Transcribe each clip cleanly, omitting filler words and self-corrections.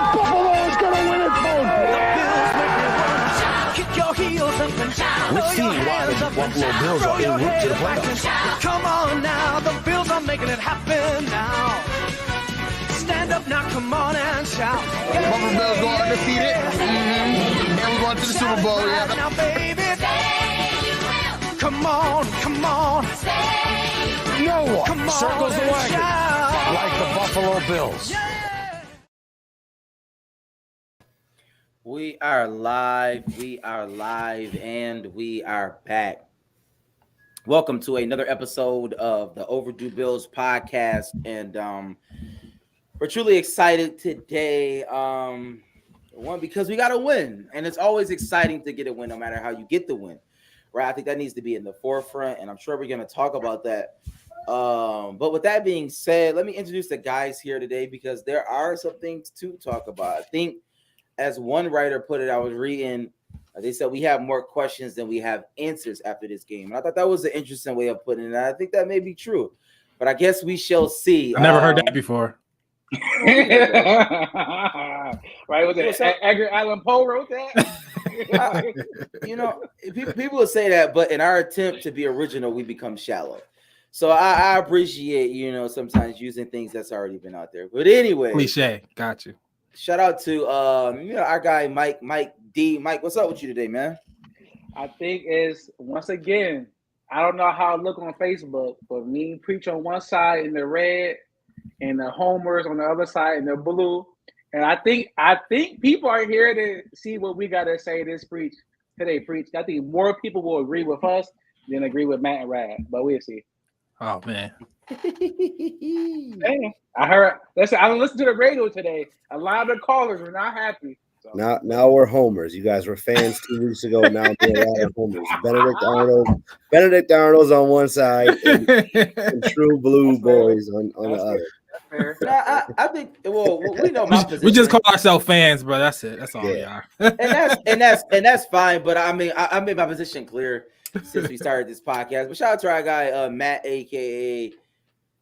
Buffalo is going to win it, folks. Kick your heels up and shout. Let's see why the Buffalo Bills are en route to the playoffs. Come on now, the Bills are making it happen now. Stand up now, come on and shout. Buffalo Bills go undefeated. And we're going to the Super Bowl. Yeah. Now, baby, come on, come on. No one Come on circles the and wagon shout. like the Buffalo Bills. Yeah. We are live, and we are back. Welcome to another episode of the Overdue Bills podcast, and we're truly excited today. One, because we got to win, and it's always exciting to get a win, no matter how you get the win, right? I think that needs to be in the forefront, and I'm sure we're going to talk about that. But with that being said, let me introduce the guys here today because there are some things to talk about. I think, as one writer put it, I was reading, they said we have more questions than we have answers after this game. And I thought that was an interesting way of putting it. And I think that may be true, but I guess we shall see. I never heard that before. Right? Was it Edgar Allan Poe wrote that? People will say that, but in our attempt to be original, we become shallow. So I appreciate, sometimes using things that's already been out there. But anyway, Cliche, got you. Shout out to our guy Mike D. Mike, what's up with you today, man? I think is once again, I don't know how it look on Facebook, but me preach on one side in the red and the homers on the other side in the blue. And I think people are here to see what we gotta say today, preach. I think more people will agree with us than agree with Matt and Rad, but we'll see. Oh man. Damn. I listened to the radio today. A lot of the callers were not happy. So. Now we're homers. You guys were fans 2 weeks ago. Now we're homers. Benedict Arnold's on one side and true blue boys on the other. I think. Well, we know my position. We just call ourselves fans, bro. That's it. That's all we are. and that's fine. But I mean, I made my position clear since we started this podcast. But shout out to our guy Matt, aka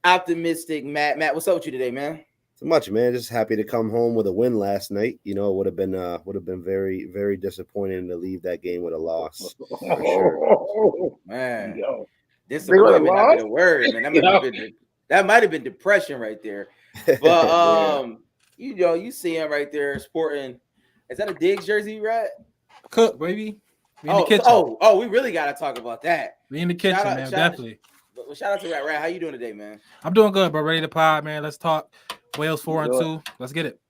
Optimistic Matt. Matt, what's up with you today, man? So much, man. Just happy to come home with a win last night. It would have been very, very disappointing to leave that game with a loss. For sure. Man, disappointment not been a word, man. That might have been depression right there. But you see him right there sporting. Is that a Diggs jersey, right? Cook, baby. We in the kitchen. We really gotta talk about that. We in the kitchen, man. Definitely. Shout out to Rad. How you doing today, man? I'm doing good, bro. Ready to pod, man. Let's talk. Wales 4-2. Let's get it.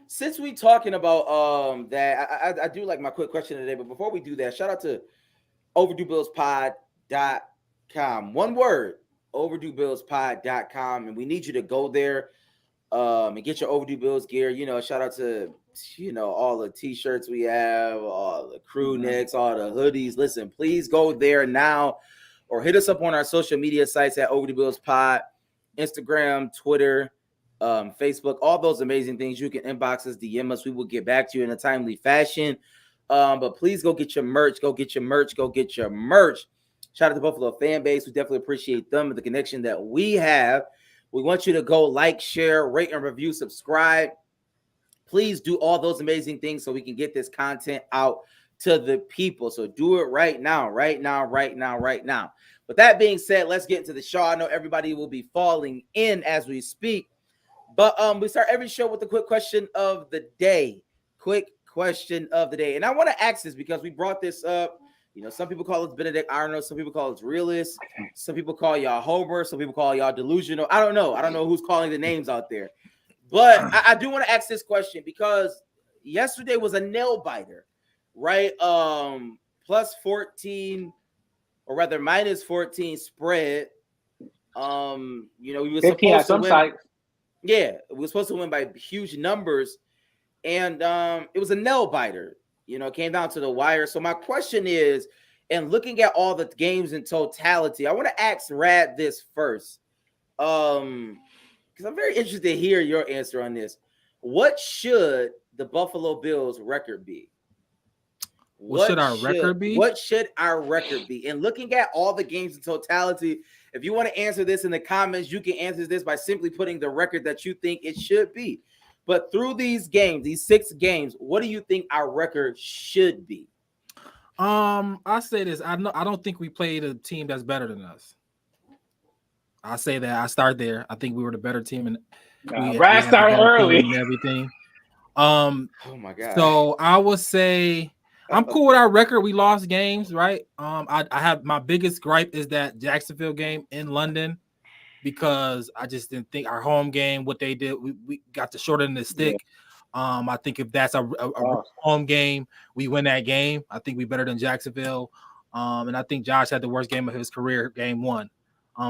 Since we talking about that, I do like my quick question today. But before we do that, shout out to OverdueBillsPod.com. One word, OverdueBillsPod.com, and we need you to go there and get your Overdue Bills gear. Shout out to all the t-shirts we have, all the crew necks, all the hoodies. Listen, please go there now. Or hit us up on our social media sites at Overdue Bills Pod, Instagram, Twitter, Facebook, all those amazing things. You can inbox us, DM us. We will get back to you in a timely fashion. But please go get your merch. Shout out to the Buffalo fan base. We definitely appreciate them and the connection that we have. We want you to go like, share, rate, and review, subscribe. Please do all those amazing things so we can get this content out to the people. So do it right now. With that being said, let's get into the show. I know everybody will be falling in as we speak, but we start every show with a quick question of the day. And I want to ask this because we brought this up. Some people call us Benedict Arnold, some people call us realist, some people call y'all Homer, some people call y'all delusional. I don't know who's calling the names out there, but I do want to ask this question because yesterday was a nail biter. Right, plus 14, or rather minus 14 spread. We were supposed to win. Sites. Yeah, we were supposed to win by huge numbers, and it was a nail biter. It came down to the wire. So my question is, and looking at all the games in totality, I want to ask Rad this first, because I'm very interested to hear your answer on this. What should the Buffalo Bills record be? What should our record be? What should our record be? And looking at all the games in totality, if you want to answer this in the comments, you can answer this by simply putting the record that you think it should be. But through these games, these 6 games, what do you think our record should be? I say this. I don't think we played a team that's better than us. I say that. I start there. I think we were the better team, and Brad started early and everything. Oh my god. So I would say I'm cool with our record. We lost games, right? I have my biggest gripe is that Jacksonville game in London, because I just didn't think our home game, what they did, we got the short end of the stick. Yeah. I think if that's a home game, we win that game. I think we better than Jacksonville. And I think Josh had the worst game of his career, game 1.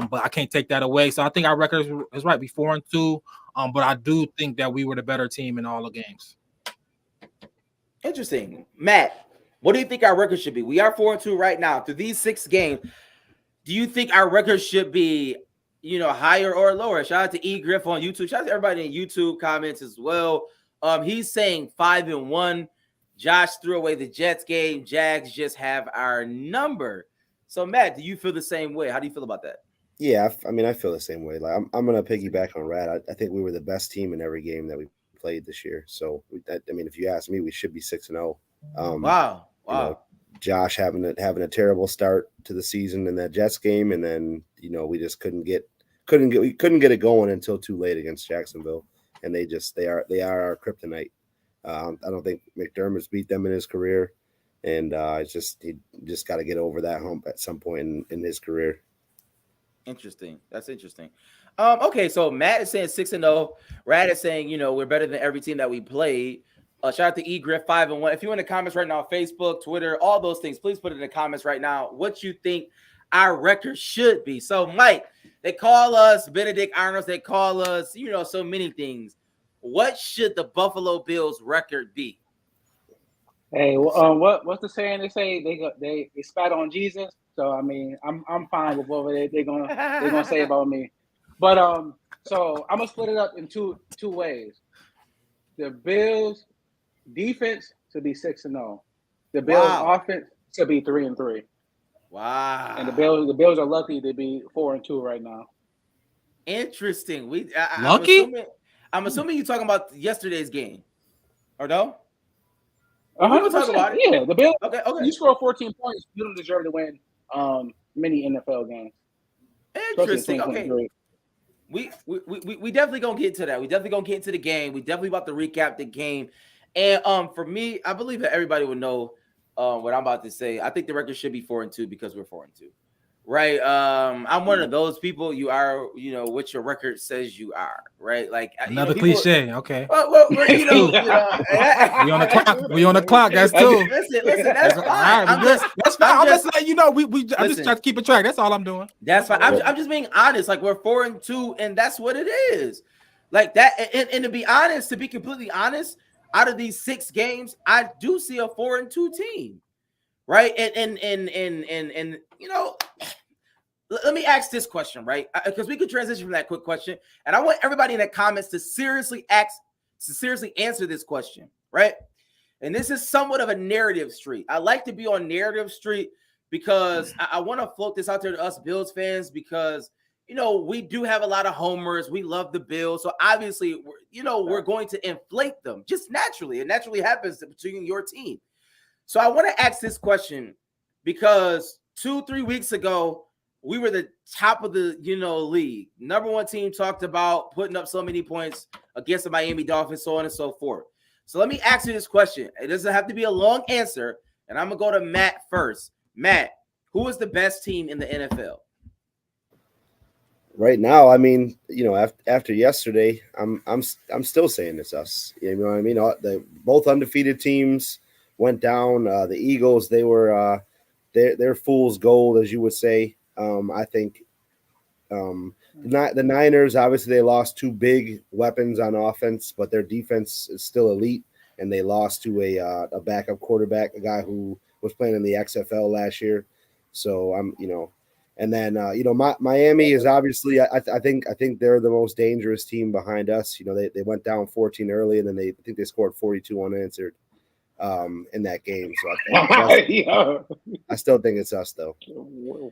But I can't take that away. So I think our record is right. We 4-2. But I do think that we were the better team in all the games. Interesting. Matt, what do you think our record should be? We are 4-2 right now. Through these 6 games, do you think our record should be, higher or lower? Shout out to E. Griff on YouTube. Shout out to everybody in YouTube comments as well. He's saying 5-1. Josh threw away the Jets game. Jags just have our number. So, Matt, do you feel the same way? How do you feel about that? Yeah, I feel the same way. Like I'm going to piggyback on Rad. I think we were the best team in every game that we played this year. So, if you ask me, we should be 6-0. Wow. Josh having a terrible start to the season in that Jets game, and then we just couldn't get it going until too late against Jacksonville, and they are our kryptonite. I don't think McDermott's beat them in his career, and he just got to get over that hump at some point in his career. Interesting. That's interesting. Okay, so Matt is saying 6-0. Rad is saying, we're better than every team that we played. Shout out to E. Griff 5-1. If you're in the comments right now, Facebook, Twitter, all those things, please put it in the comments right now what you think our record should be. So, Mike, they call us Benedict Arnolds. They call us, so many things. What should the Buffalo Bills record be? Hey, what's the saying? They say they spat on Jesus. So I'm fine with what they're gonna say about me. But so I'm gonna split it up in two ways. The Bills defense to be 6-0. The Bills offense to be 3-3. Wow. And the Bills are lucky to be 4-2 right now. Interesting. Lucky? I'm assuming you're talking about yesterday's game, or no? 100%. Yeah, the Bills. Okay. You score 14 points, you don't deserve to win many NFL games. Interesting. Okay. We definitely gonna get to that. We definitely gonna get into the game. We definitely about to recap the game. And for me, I believe that everybody would know what I'm about to say. I think the record should be 4-2 because we're 4-2. Right. I'm one of those people. You are, what your record says you are, right? Like another cliche. Okay. Well, we on the clock. We on the clock. That's two. Listen, that's fine. That's fine. I'm just letting you know. I'm just trying to keep a track. That's all I'm doing. That's fine. I'm just being honest. Like we're 4-2, and that's what it is. Like that. And to be honest, to be completely honest, out of these 6 games, I do see a 4-2 team. Right. And let me ask this question, right? Because we could transition from that quick question. And I want everybody in the comments to seriously answer this question, right? And this is somewhat of a narrative street. I like to be on narrative street because I want to float this out there to us Bills fans because, we do have a lot of homers. We love the Bills. So obviously, we're going to inflate them just naturally. It naturally happens between your team. So I want to ask this question because 2-3 weeks ago, we were the top of the, league. Number 1 team talked about putting up so many points against the Miami Dolphins, so on and so forth. So let me ask you this question. It doesn't have to be a long answer, and I'm going to go to Matt first. Matt, who is the best team in the NFL? Right now, after yesterday, I'm still saying it's us. You know what I mean? The both undefeated teams went down. The Eagles, they were they're fool's gold, as you would say. I think the Niners, obviously they lost 2 big weapons on offense, but their defense is still elite, and they lost to a backup quarterback, a guy who was playing in the XFL last year. So and then Miami is obviously I think they're the most dangerous team behind us. They went down 14 early, and then I think they scored 42 unanswered in that game. So I still think it's us, though.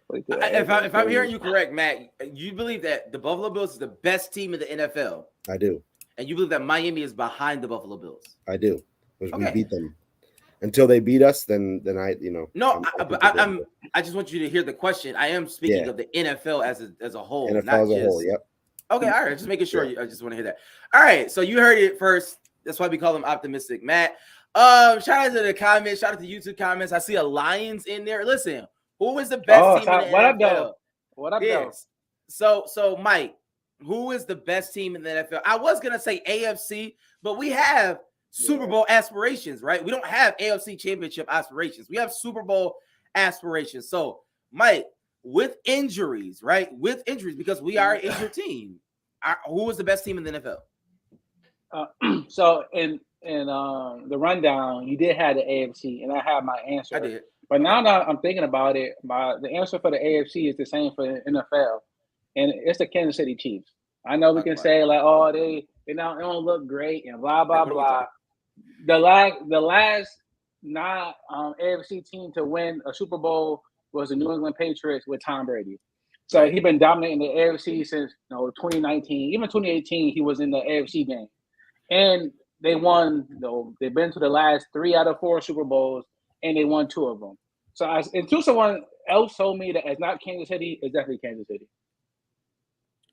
If I'm hearing you correct, Matt, you believe that the Buffalo Bills is the best team in the NFL. I do. and you believe that Miami is behind the Buffalo Bills. I do. Because Okay. we beat them. Until they beat us, then I, No, I just want you to hear the question. I am speaking of the NFL as a whole, NFL not as a just. whole. Yep. Okay, all right. Just making sure. I just want to hear that. All right. So you heard it first. That's why we call him Optimistic Matt. Shout out to the comments. Shout out to YouTube comments. I see a Lions in there. Listen, who is the best team in the what NFL? Up, though? What up, yes. So Mike, who is the best team in the NFL? I was gonna say AFC, but we have Super Bowl aspirations, right? We don't have AFC championship aspirations. We have Super Bowl aspirations. So, Mike, with injuries, right? With injuries, because we are an injured team. Who is the best team in the NFL? So in the rundown, you did have the AFC, and I have my answer. I did. But now that I'm thinking about it, the answer for the AFC is the same for the NFL, and it's the Kansas City Chiefs. I know we can say like, oh, they don't look great and blah blah blah. The last not AFC team to win a Super Bowl was the New England Patriots with Tom Brady. So he's been dominating the AFC since 2019, even 2018. He was in the AFC game, and they won. They've been to the last 3 out of 4 Super Bowls, and they won 2 of them. So until someone else told me that it's not Kansas City, it's definitely Kansas City.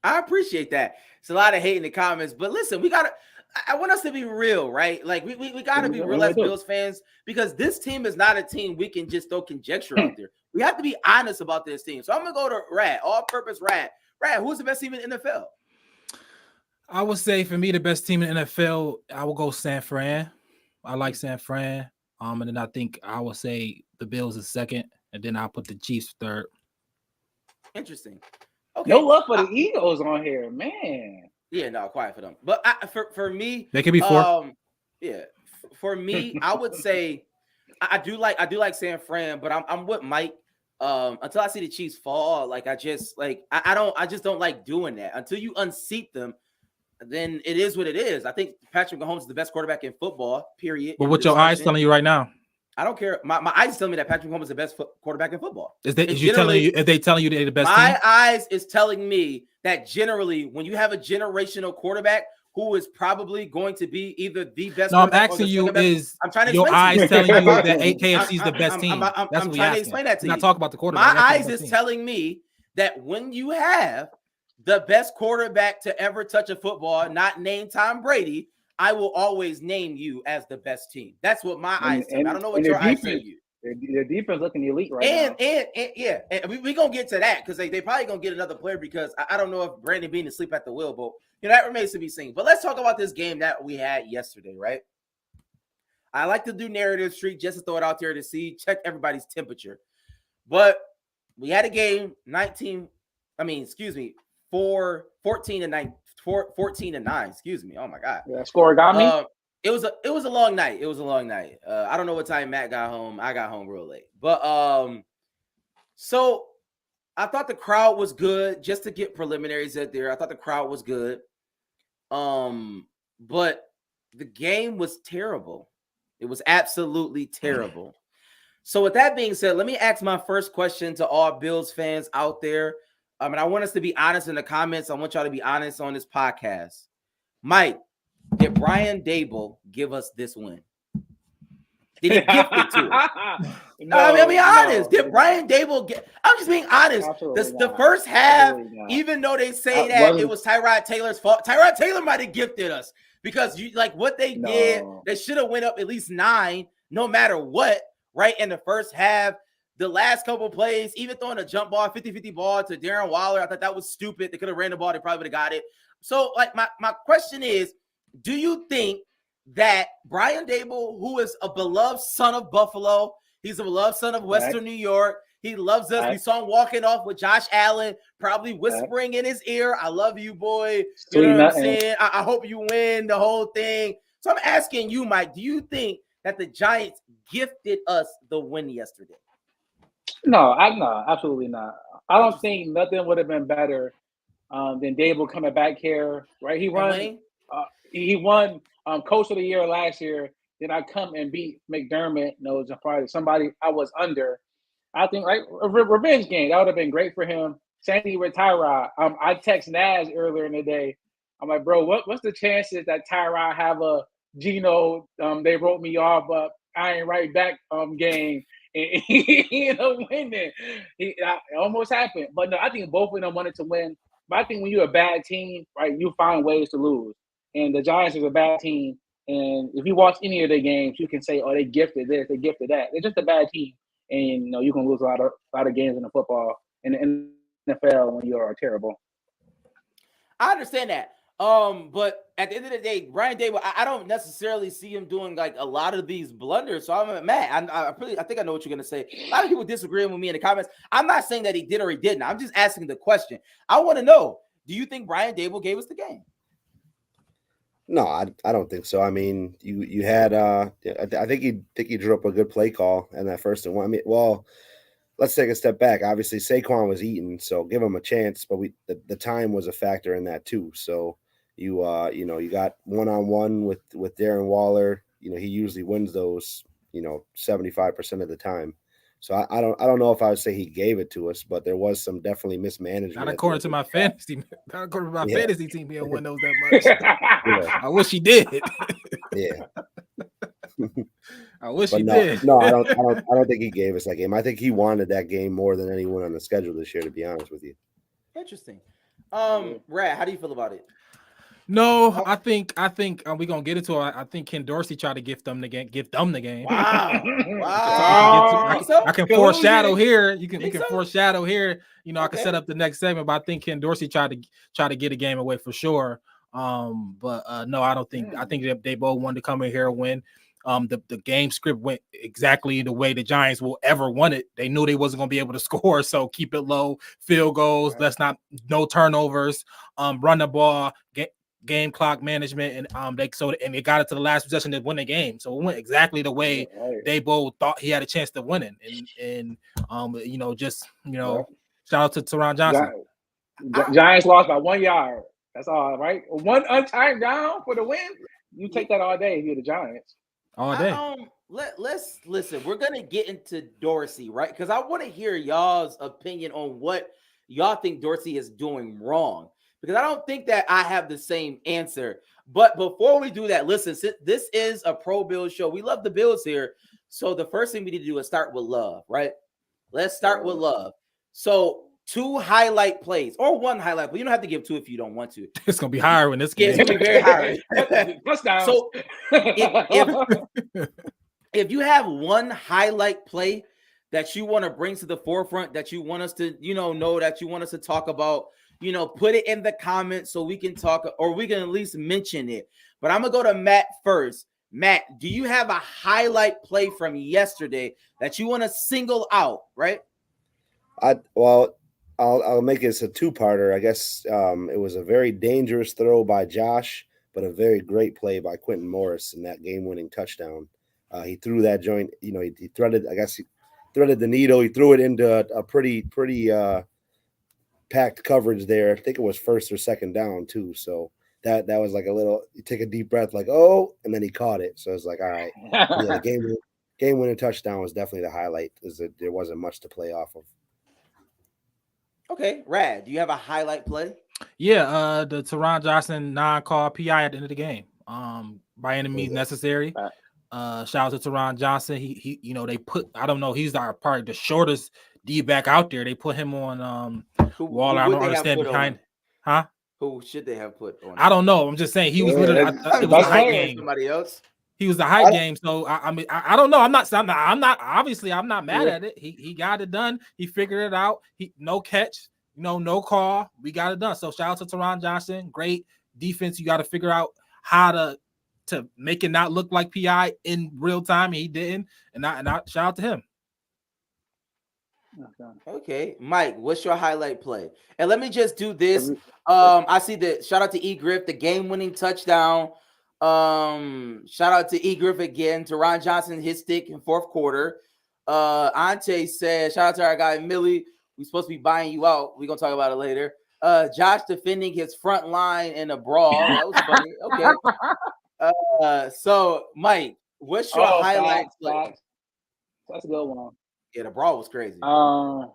I appreciate that. It's a lot of hate in the comments, but listen, I want us to be real, right? Like we gotta be real as Bills fans, because this team is not a team we can just throw conjecture out there. We have to be honest about this team. So I'm gonna go to Rad, all-purpose Rad. Rad, who's the best team in the NFL? I would say for me, the best team in the NFL, I will go San Fran. I like San Fran. And then I think I will say the Bills is second, and then I'll put the Chiefs third. Interesting. Okay. No love for the Eagles on here, man. Yeah, no, quiet for them. But for me, they could be 4. Yeah, for me, I would say I do like San Fran, but I'm with Mike. Until I see the Chiefs fall, like I just don't like doing that. Until you unseat them, then it is what it is. I think Patrick Mahomes is the best quarterback in football, period. But what your eyes telling you right now? I don't care. My eyes tell me that Patrick Mahomes is the best quarterback in football. Is they telling you they're the best my team? eyes is telling me that generally when you have a generational quarterback who is probably going to be either the best. No, I'm asking you is your eyes telling you that KFC is the best team? That's I'm trying to explain that to you. Not talk about the quarterback. My eyes is telling me that when you have the best quarterback to ever touch a football, not named Tom Brady, I will always name you as the best team. That's what my eyes tell me. I don't know what your eyes tell you. Their defense looking elite now. And we're going to get to that because they probably going to get another player because I don't know if Brandon Beane is asleep at the wheel, but that remains to be seen. But let's talk about this game that we had yesterday, right? I like to do narrative streak just to throw it out there to check everybody's temperature. But we had a game 14-9, excuse me. Oh my God. Yeah, score got me. It was a long night. I don't know what time Matt got home. I got home real late. But so I thought the crowd was good just to get preliminaries out there. I thought the crowd was good. But the game was terrible. It was absolutely terrible. So with that being said, let me ask my first question to all Bills fans out there. And I want us to be honest in the comments. I want y'all to be honest on this podcast. Mike, did Brian Dable give us this win? Did he gift it to us? I'll be honest. Did Brian Dable get? I'm just being honest. The first half, even though they say that it was Tyrod Taylor's fault, Tyrod Taylor might have gifted us because what they did, they should have went up at least 9, no matter what. Right in the first half. The last couple plays, even throwing a jump ball, 50-50 ball to Darren Waller, I thought that was stupid. They could have ran the ball. They probably would have got it. So, my question is, do you think that Brian Dable, who is a beloved son of Buffalo, he's a beloved son of Western New York, he loves us. We saw him walking off with Josh Allen, probably whispering in his ear, I love you, boy. You know what I'm saying? I hope you win the whole thing. So I'm asking you, Mike, do you think that the Giants gifted us the win yesterday? No, absolutely not. I don't think nothing would have been better than Dable coming back here, right? He won Coach of the Year last year. Then I come and beat McDermott. Probably somebody I was under. I think a revenge game that would have been great for him. Same thing with Tyrod. I text Naz earlier in the day. I'm like, bro, what's the chances that Tyrod have a Gino? They wrote me off, but I ain't right back. Game. And he ended up winning. It almost happened, but no, I think both of them wanted to win. But I think when you're a bad team, right, you find ways to lose. And the Giants is a bad team. And if you watch any of their games, you can say, "Oh, they gifted this, they gifted that." They're just a bad team, and you can lose a lot of games in the football in the NFL when you are terrible. I understand that. But at the end of the day, Brian Dable, I don't necessarily see him doing like a lot of these blunders. So I'm mad. I think I know what you're gonna say. A lot of people disagreeing with me in the comments. I'm not saying that he did or he didn't. I'm just asking the question. I want to know: do you think Brian Dable gave us the game? No, I don't think so. I mean, you had I think he drew up a good play call in that first and one. I mean, well, let's take a step back. Obviously, Saquon was eating, so give him a chance. But the time was a factor in that too. So you got 1-on-1 with Darren Waller. He usually wins those 75% of the time. So I don't know if I would say he gave it to us, but there was some definitely mismanagement. Not according to my fantasy. Not according to my fantasy team, he didn't win those that much. Yeah. I wish he did. Yeah. I wish he did. No, I don't think he gave us that game. I think he wanted that game more than anyone on the schedule this year, to be honest with you. Interesting. Rad, how do you feel about it? No, I think we're gonna get into it. I think Ken Dorsey tried to gift them the game. Wow. I can foreshadow here. You can foreshadow here. I can set up the next segment, but I think Ken Dorsey tried to get a game away for sure. But no, I don't think. I think they both wanted to come in here and win. The game script went exactly the way the Giants will ever want it. They knew they wasn't going to be able to score, so keep it low, field goals, no turnovers, run the ball, game clock management, and they got it to the last possession to win the game. So it went exactly the way they both thought he had a chance to win it. And shout out to Teron Johnson. Giants lost by 1 yard. That's all, right? One untimed down for the win. You take that all day if you're the Giants. All day. Let's listen. We're gonna get into Dorsey, right? Because I want to hear y'all's opinion on what y'all think Dorsey is doing wrong. Because I don't think that I have the same answer. But before we do that, listen, this is a pro Bills show. We love the Bills here. So the first thing we need to do is start with love, right? Let's start with love. So 2 highlight plays or 1 highlight, but you don't have to give 2 if you don't want to. It's gonna be higher in this game. It's gonna be very high. So if you have 1 highlight play that you want to bring to the forefront, that you want us to, know that you want us to talk about, put it in the comments so we can talk, or we can at least mention it. But I'm gonna go to Matt first. Matt, do you have a highlight play from yesterday that you want to single out? Right. I'll make it a 2-parter. I guess it was a very dangerous throw by Josh, but a very great play by Quentin Morris in that game-winning touchdown. He threw that joint. He threaded. I guess he threaded the needle. He threw it into a pretty packed coverage there. I think it was first or second down too. So that was like a little. You take a deep breath, like and then he caught it. So it's like, all right, the game-winning touchdown was definitely the highlight. Because there wasn't much to play off of. Okay, Rad, do you have a highlight play? Yeah, the Teron Johnson non-call PI at the end of the game. By any means necessary. Shout out to Teron Johnson. He they put, I don't know, he's probably the shortest D-back out there. They put him on Waller. I don't understand behind. Huh? Who should they have put on? I don't know. I'm just saying he was literally. It was a height game. Somebody else. He was the height game. So I mean, I don't know. I'm not obviously I'm not mad at it. He got it done. He figured it out. No catch. No call. We got it done. So shout out to Teron Johnson. Great defense. You got to figure out how to make it not look like PI in real time. He didn't. And I shout out to him. Okay, Mike, what's your highlight play? And let me just do this. I see the shout out to E. Griff, the game-winning touchdown. Shout out to E. Griff again. Teron Johnson, his stick in 4th quarter. Ante said, shout out to our guy Millie. We're supposed to be buying you out. We're gonna talk about it later. Josh defending his front line in a brawl. That was funny. Okay. So Mike, what's your highlight play? That's a good one. Yeah, the brawl was crazy.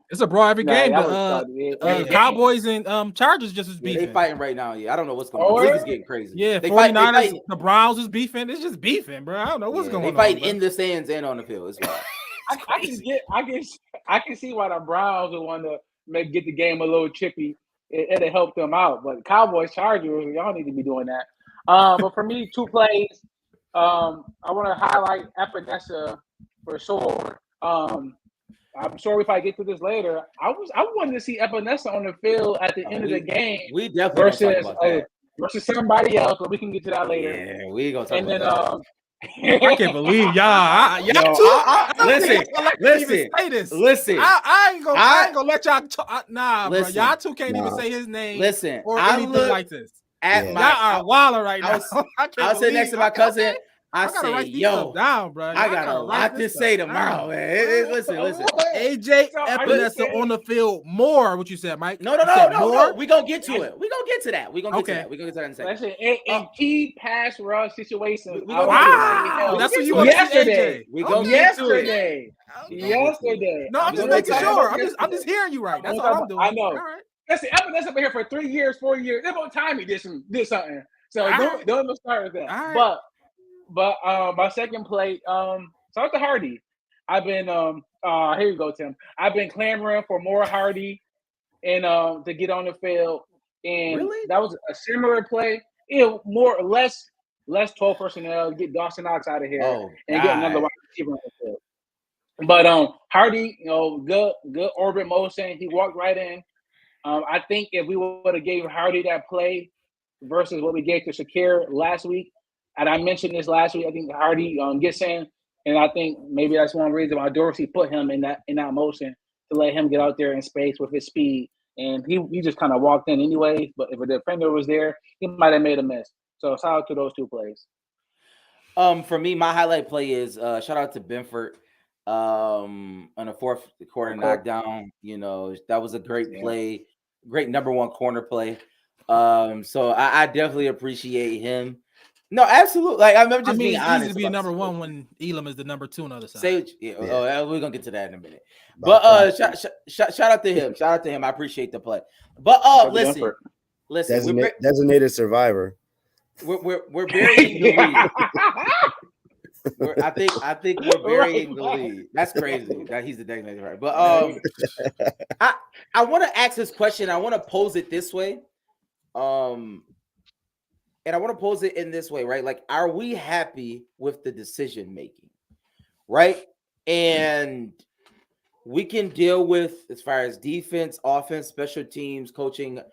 It's a brawl every game. The Cowboys and Chargers just is beefing. They fighting right now. Yeah, I don't know what's going on. The league is getting crazy. Yeah, they 49ers, fight, the Browns is beefing. It's just beefing, bro. I don't know what's going on. They fight in the stands and on the field. It's wild. I can see why the Browns would want to maybe get the game a little chippy. It'll help them out. But Cowboys, Chargers, y'all need to be doing that. But for me, 2 plays. I want to highlight Epinesa for sure. I'm sure if I get to this later, I wanted to see Epinesa on the field at the end of the game. We definitely versus somebody else, but we can get to that later. Yeah, we gonna talk and about then, that. I can't believe y'all. Listen. I ain't gonna let y'all talk. Nah, bro. Y'all two can't even say his name. Listen, or anything like this. Y'all are wilding right now. I was sitting next to my cousin. I said, yo, down, bro. I got a lot to say tomorrow, man. Listen. AJ Epinesa on the field more. What you said, Mike? No. We gonna get to it. We gonna get to that. We gonna get to that. We gonna get to that in a second. Listen, in key pass rush situations. Wow, that's what you want yesterday. We gonna get to it. Yesterday. No, I'm just making sure. I'm just hearing you right. That's all I'm doing. I know. All right. Listen, Epinesa been here for 3 years, 4 years. They're gonna time me did something. So don't start with that. Right. But my second play, shout out to Hardy. I've been here you go, Tim. I've been clamoring for more Hardy and to get on the field. And that was a similar play. More or less 12 personnel, get Dawson Knox out of here and get another wide receiver on the field. But Hardy, good orbit motion. He walked right in. I think if we would have gave Hardy that play versus what we gave to Shakir last week, and I mentioned this last week, I think Hardy gets in, and I think maybe that's one reason why Dorsey put him in that motion to let him get out there in space with his speed. And he just kind of walked in anyway. But if a defender was there, he might have made a miss. So shout out to those 2 plays. For me, my highlight play is shout out to Benford on the 4th quarter knockdown. That was a great play, great number 1 corner play. So I definitely appreciate him. No, absolutely. Like I'm just being honest. It's easy to be a number 1 when Elam is the number 2 on the other side. We're gonna get to that in a minute. But shout out to him. Shout out to him. I appreciate the play. But listen. Designated survivor. We're burying the lead. I think we're burying the lead. That's crazy that he's the designated survivor. But I want to ask this question. I want to pose it this way. And I want to pose it in this way, right? Like, are we happy with the decision making, right? And we can deal with as far as defense, offense, special teams, coaching,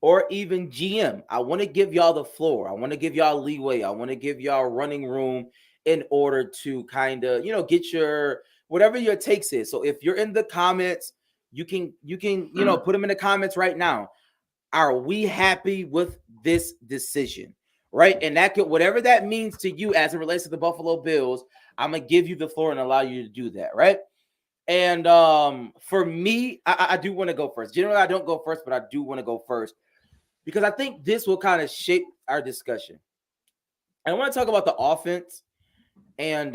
or even GM. I want to give y'all the floor. I want to give y'all leeway. I want to give y'all running room in order to kind of, get your whatever your takes is. So if you're in the comments, you can put them in the comments right now. Are we happy with this decision? Right. And that could, whatever that means to you as it relates to the Buffalo Bills, I'm going to give you the floor and allow you to do that. Right. And for me, I do want to go first. Generally, I don't go first, but I do want to go first because I think this will kind of shape our discussion. And I want to talk about the offense. And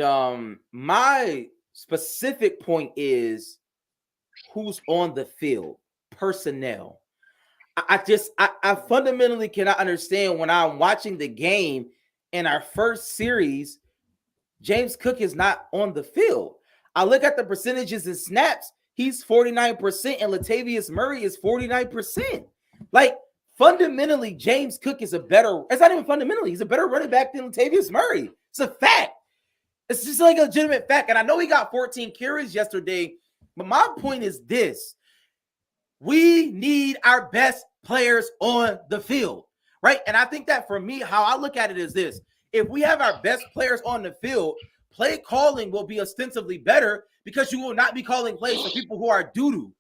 my specific point is who's on the field, personnel. I fundamentally cannot understand when I'm watching the game in our first series, James Cook is not on the field. I look at the percentages and snaps, he's 49%, and Latavius Murray is 49%. Like, fundamentally, James Cook is it's not even fundamentally, he's a better running back than Latavius Murray. It's a fact. It's just like a legitimate fact. And I know he got 14 carries yesterday, but my point is this. We need our best players on the field, right? And I think that for me, how I look at it is this. If we have our best players on the field, play calling will be ostensibly better because you will not be calling plays for people who are doo-doo.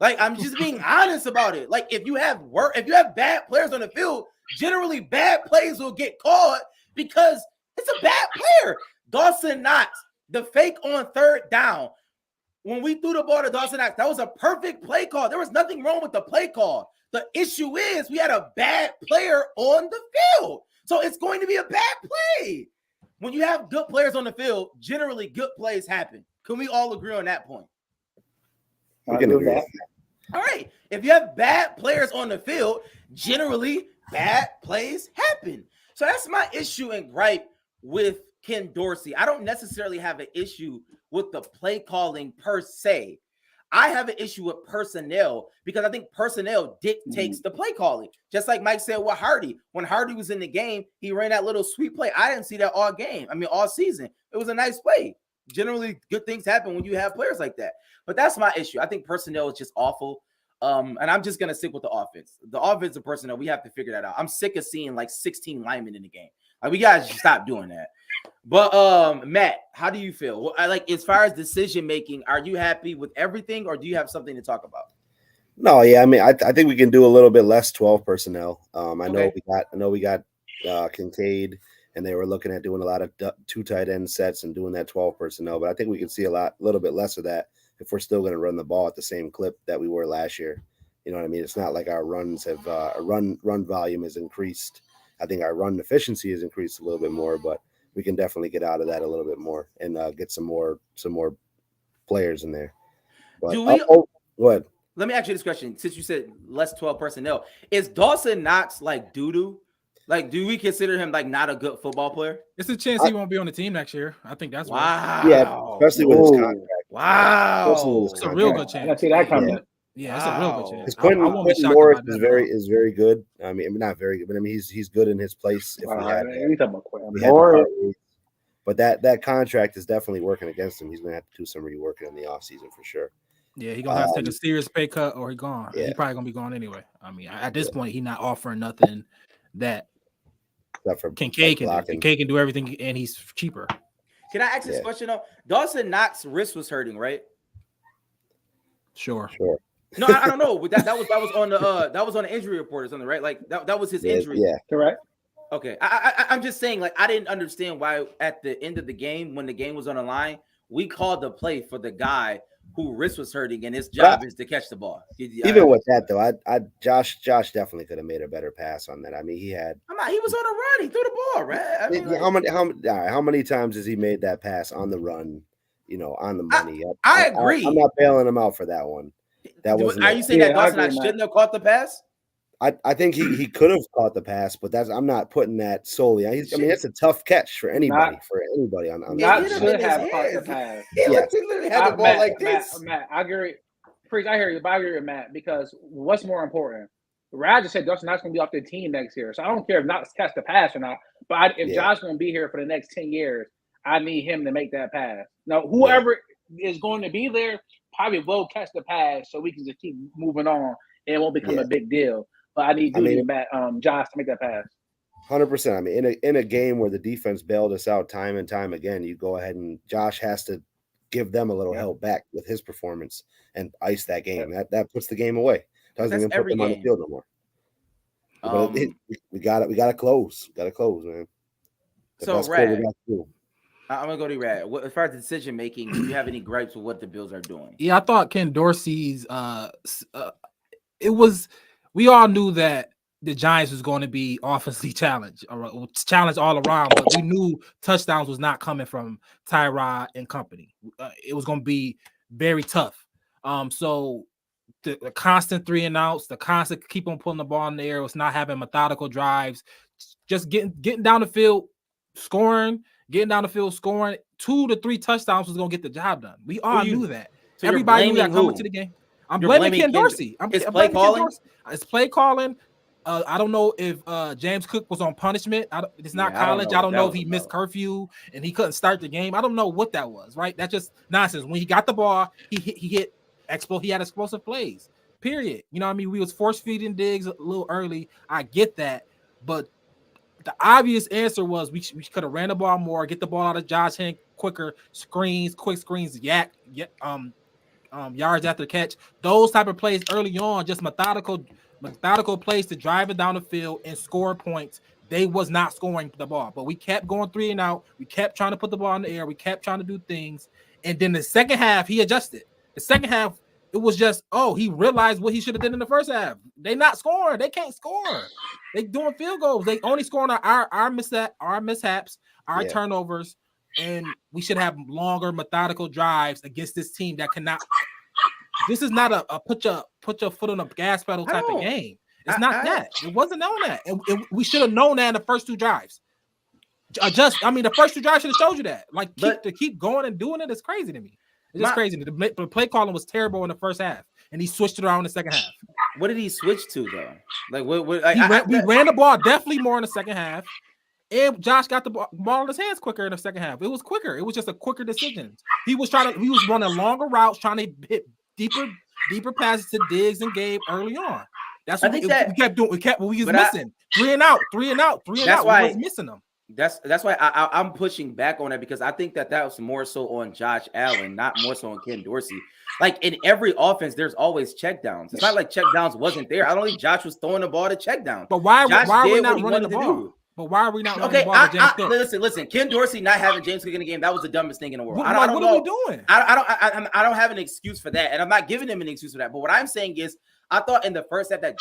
Like, I'm just being honest about it. Like, if you have bad players on the field, generally bad plays will get called because it's a bad player. Dawson Knox, the fake on 3rd down. When we threw the ball to Dawson Knox, that was a perfect play call. There was nothing wrong with the play call. The issue is we had a bad player on the field. So it's going to be a bad play. When you have good players on the field, generally good plays happen. Can we all agree on that point? We can agree. All right. If you have bad players on the field, generally bad plays happen. So that's my issue and gripe with Ken Dorsey. I don't necessarily have an issue with the play calling per se. I have an issue with personnel because I think personnel dictates the play calling. Just like Mike said with Hardy. When Hardy was in the game, he ran that little sweet play. I didn't see that all game. I mean, all season. It was a nice play. Generally, good things happen when you have players like that. But that's my issue. I think personnel is just awful. And I'm just going to stick with the offense. The offensive personnel, we have to figure that out. I'm sick of seeing like 16 linemen in the game. Like, we got to stop doing that. But Matt, how do you feel? Well, as far as decision making, are you happy with everything, or do you have something to talk about? No, yeah, I mean, I think we can do a little bit less 12 personnel. I know we got Kincaid, and they were looking at doing a lot of 2 tight end sets and doing that 12 personnel. But I think we can see a little bit less of that if we're still going to run the ball at the same clip that we were last year. You know what I mean? It's not like our runs have run volume has increased. I think our run efficiency has increased a little bit more, but we can definitely get out of that a little bit more and get some more players in there. But go ahead. Let me ask you this question. Since you said less 12 personnel, is Dawson Knox like doo-doo? Like, do we consider him like not a good football player? It's a chance he won't be on the team next year. I think that's wow. Right. Yeah, especially with his contract. Wow. It's a real good chance. I see that coming. Yeah, it's a real good chance. Quentin Morris is very good. I mean, not very good, but I mean he's good in his place. If but that contract is definitely working against him. He's gonna have to do some reworking in the offseason for sure. Yeah, he's gonna have to take a serious pay cut or he's gone. Yeah. He's probably gonna be gone anyway. I mean, at this point, he's not offering nothing that Kincaid can do. Kincaid can do everything, and he's cheaper. Can I ask this question though? Dawson Knox's wrist was hurting, right? Sure. No, I don't know. That was on the injury report or something, right? Like that was his injury. Yeah, correct. Okay, I'm just saying, like, I didn't understand why at the end of the game, when the game was on the line, we called the play for the guy who wrist was hurting, and his job is to catch the ball. Even with that though, Josh definitely could have made a better pass on that. I mean, he was on a run. He threw the ball, right? I mean, how many times has he made that pass on the run? You know, on the money. I agree. I'm not bailing him out for that one. Are you saying that Dawson Knox shouldn't have caught the pass? I think he could have caught the pass, but I'm not putting that solely. I mean, it's a tough catch for anybody. On Knox should have caught the pass. He literally had the ball like this. Matt, I agree. Preach, I hear you, but I agree with Matt because what's more important? Rad just said Dawson Knox going to be off the team next year, so I don't care if Knox catch the pass or not. But if Josh's going to be here for the next 10 years, I need him to make that pass. Now, whoever is going to be there probably will catch the pass, so we can just keep moving on, and it won't become a big deal. But I need Josh to make that pass. 100%. I mean, in a game where the defense bailed us out time and time again, you go ahead and Josh has to give them a little help back with his performance and ice that game. That puts the game away. Doesn't even put them on the field no more. But we got to close. Got to close, man. So Rad, I'm gonna go to Rad. As far as decision making, do you have any gripes with what the Bills are doing? Yeah, I thought Ken Dorsey's it was. We all knew that the Giants was going to be offensively challenged all around, but we knew touchdowns was not coming from Tyrod and company. It was going to be very tough. So the constant 3 and outs, the constant keep on pulling the ball in the air, was not having methodical drives, just getting down the field, scoring, 2 to 3 touchdowns was going to get the job done. We all knew that. So everybody knew that coming to the game. I'm blaming Ken Dorsey. I'm play calling. It's play calling. I don't know if James Cook was on punishment. It's not college. I don't know if he missed curfew and he couldn't start the game. I don't know what that was. Right? That's just nonsense. When he got the ball, he hit he had explosive plays. Period. You know what I mean? We was force feeding Diggs a little early. I get that, but the obvious answer was we could have ran the ball more, get the ball out of Josh hand quicker, quick screens, yards after the catch, those type of plays early on, just methodical plays to drive it down the field and score points. They was not scoring the ball, but we kept going 3 and out. We kept trying to put the ball in the air. We kept trying to do things. And then the second half, he adjusted. The second half, it was just, he realized what he should have done in the first half. They not scoring. They can't score. They doing field goals. They only scoring our mishaps, our turnovers. And we should have longer, methodical drives against this team that cannot This is not a put your foot on the gas pedal type of game. It's not that. It wasn't on that. We should have known that in the first 2 drives. The first 2 drives should have showed you that. Like, to keep going and doing it is crazy to me. It's just crazy. The play calling was terrible in the first half, and he switched it around in the second half. What did he switch to though? Like, we ran the ball definitely more in the second half, and Josh got the ball in his hands quicker in the second half. It was quicker. It was just a quicker decision. He was running longer routes, trying to hit deeper passes to Diggs and Gabe early on. That's what we kept doing. We was missing 3 and out. We was missing them. That's why I'm pushing back on it, because I think that was more so on Josh Allen, not more so on Ken Dorsey. Like, in every offense, there's always checkdowns. It's not like checkdowns wasn't there. I don't think Josh was throwing the ball to checkdown. But why are we not running the ball? But why are we not running the ball to James Cook? Listen. Ken Dorsey not having James Cook in the game, that was the dumbest thing in the world. What are we doing? I don't have an excuse for that, and I'm not giving him an excuse for that. But what I'm saying is, I thought in the first half that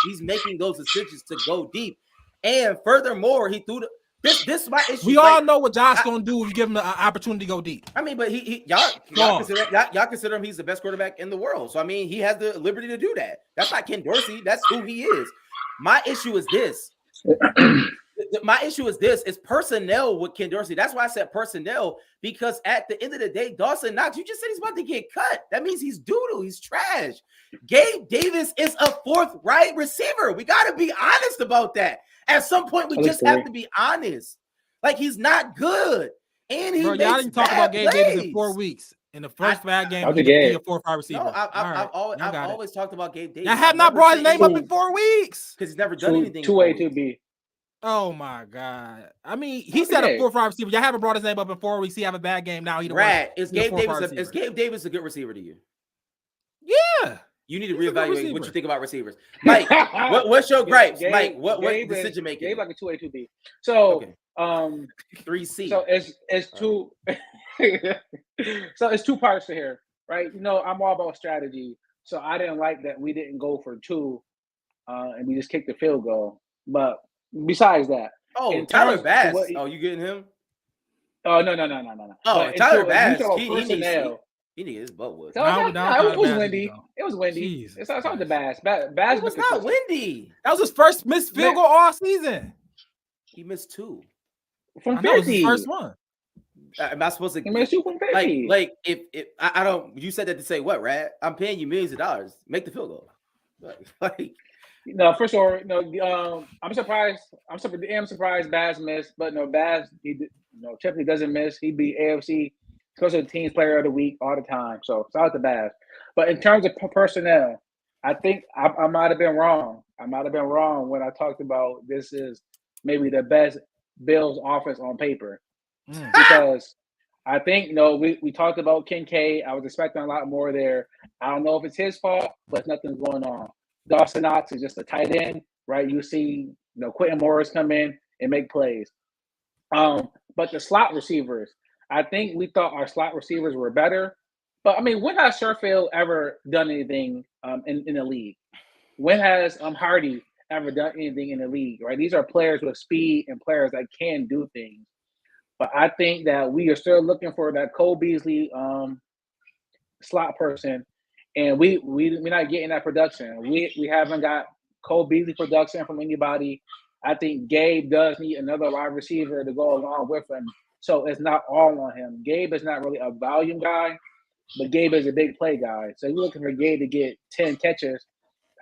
he's making those decisions to go deep, and furthermore, he threw the. This is my issue. We all know what Josh gonna do if you give him an opportunity to go deep. I mean, but y'all consider him he's the best quarterback in the world. So I mean, he has the liberty to do that. That's not Ken Dorsey. That's who he is. My issue is this. Is personnel with Ken Dorsey. That's why I said personnel, because at the end of the day, Dawson Knox, you just said he's about to get cut. That means he's doodle. He's trash. Gabe Davis is a 4th right receiver. We got to be honest about that. At some point, we just have to be honest. Like, he's not good. And y'all didn't talk about Gabe Davis in 4 weeks. In the first bad game, he be a 4-5 receiver. No, I've always talked about Gabe Davis. I have not brought his name up in 4 weeks. Because he's never done anything. 2A, 2B. Oh my God! I mean, he said a 4-5 receiver. Y'all haven't brought his name up in 4 weeks. He have a bad game now. Is Gabe Davis a good receiver to you? Yeah. You need to reevaluate what you think about receivers. Mike, what's your gripes? Mike, what decision making? Gabe like a 2A, 2B. So, 3C. So it's two. So it's 2 parts to here, right? You know, I'm all about strategy. So I didn't like that we didn't go for 2, and we just kicked the field goal. But besides that, Tyler Bass. You getting him? Oh no. Oh, Tyler Bass. He needs his butt wood. It was windy. It was windy. It's not the Bass. Bass was not windy. That was his first missed field goal all season. He missed 2 from 50. That was his first one. Am I supposed to? He missed 2 from 50. Like if I don't, you said that to say what, Rad? I'm paying you millions of dollars. Make the field goal. Like. No, for sure. No, I'm surprised. I'm surprised Bass missed, but no, Bass typically doesn't miss. He beat AFC, especially the team's player of the week all the time. So shout out to Bass. But in terms of personnel, I think I might have been wrong. I might have been wrong when I talked about this is maybe the best Bills offense on paper, because I think we talked about Kincaid. I was expecting a lot more there. I don't know if it's his fault, but nothing's going on. Dawson Knox is just a tight end, right? You see, Quentin Morris come in and make plays. But the slot receivers, I think we thought our slot receivers were better. But I mean, when has Sherfield ever done anything in the league? When has Hardy ever done anything in the league? Right? These are players with speed and players that can do things. But I think that we are still looking for that Cole Beasley slot person. And we're not getting that production. We haven't got Cole Beasley production from anybody. I think Gabe does need another wide receiver to go along with him. So it's not all on him. Gabe is not really a volume guy, but Gabe is a big play guy. So you're looking for Gabe to get 10 catches.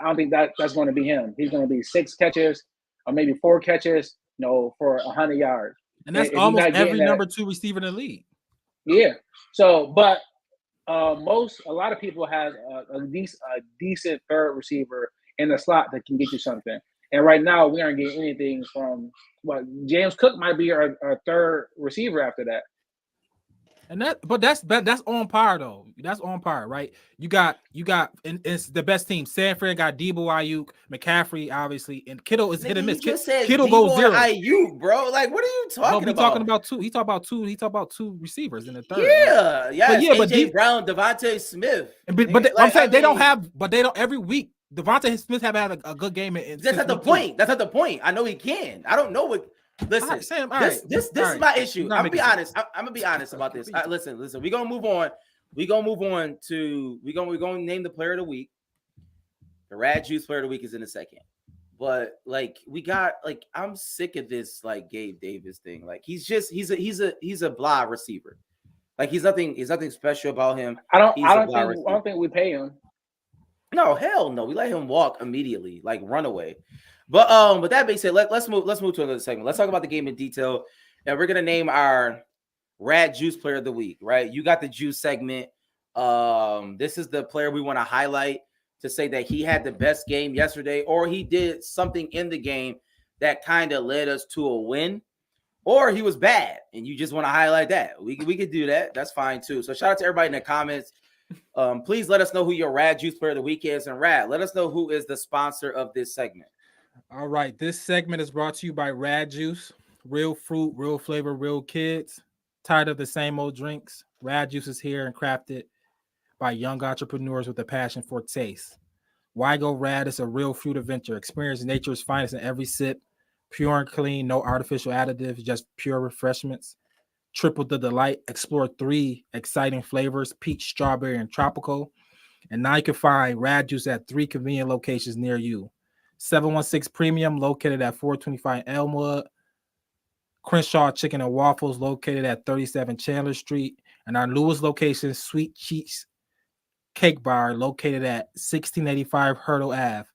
I don't think that's going to be him. He's going to be 6 catches or maybe 4 catches, for 100 yards. And that's almost every number 2 receiver in the league. Yeah. So, but a lot of people have a decent third receiver in the slot that can get you something. And right now we aren't getting anything from James Cook might be our third receiver after that. And that's on par though. That's on par, right? You got, and it's the best team. Sanford got Debo, Ayuk, McCaffrey, obviously, and Kittle is hit and miss. Kittle goes 0. Ayuk, bro. Like, what are you talking about? Talking about 2. He talked about 2 receivers in the third. Yeah. But AJ Brown, Devontae Smith. But I'm saying they don't every week. Devontae Smith have had a good game. That's not the point. That's not the point. I know he can. I don't know what. Listen, right, Sam, this is my issue. I'm gonna be honest. I'm gonna be honest about this. Listen. We're gonna move on. we're gonna move on to we're gonna name the player of the week. The Rad Juice player of the week is in a second. But like I'm sick of this like Gabe Davis thing. Like he's a blah receiver. Like he's nothing special about him. I He's don't think we pay him. No, hell no. We let him walk immediately, like run away. But that being said, let's move to another segment. Let's talk about the game in detail. And we're gonna name our Rad Juice player of the week, right? You got the juice segment. This is the player we want to highlight to say that he had the best game yesterday, or he did something in the game that kind of led us to a win, or he was bad, and you just want to highlight that. We could do that. That's fine too. So shout out to everybody in the comments. Please let us know who your Rad Juice player of the week is, and Rad, let us know who is the sponsor of this segment. All right, this segment is brought to you by Rad Juice. Real fruit, real flavor, real kids. Tired of the same old drinks? Rad Juice is here and crafted by young entrepreneurs with a passion for taste. Why go rad? It's a real fruit adventure. Experience nature's finest in every sip. Pure and clean, no artificial additives, just pure refreshments. Triple the delight. Explore 3 exciting flavors: peach, strawberry, and tropical. And now you can find Rad Juice at 3 convenient locations near you. 716 Premium, located at 425 Elmwood. Crenshaw Chicken and Waffles, located at 37 Chandler Street. And our newest location, Sweet Cheeks Cake Bar, located at 1685 Hurdle Ave.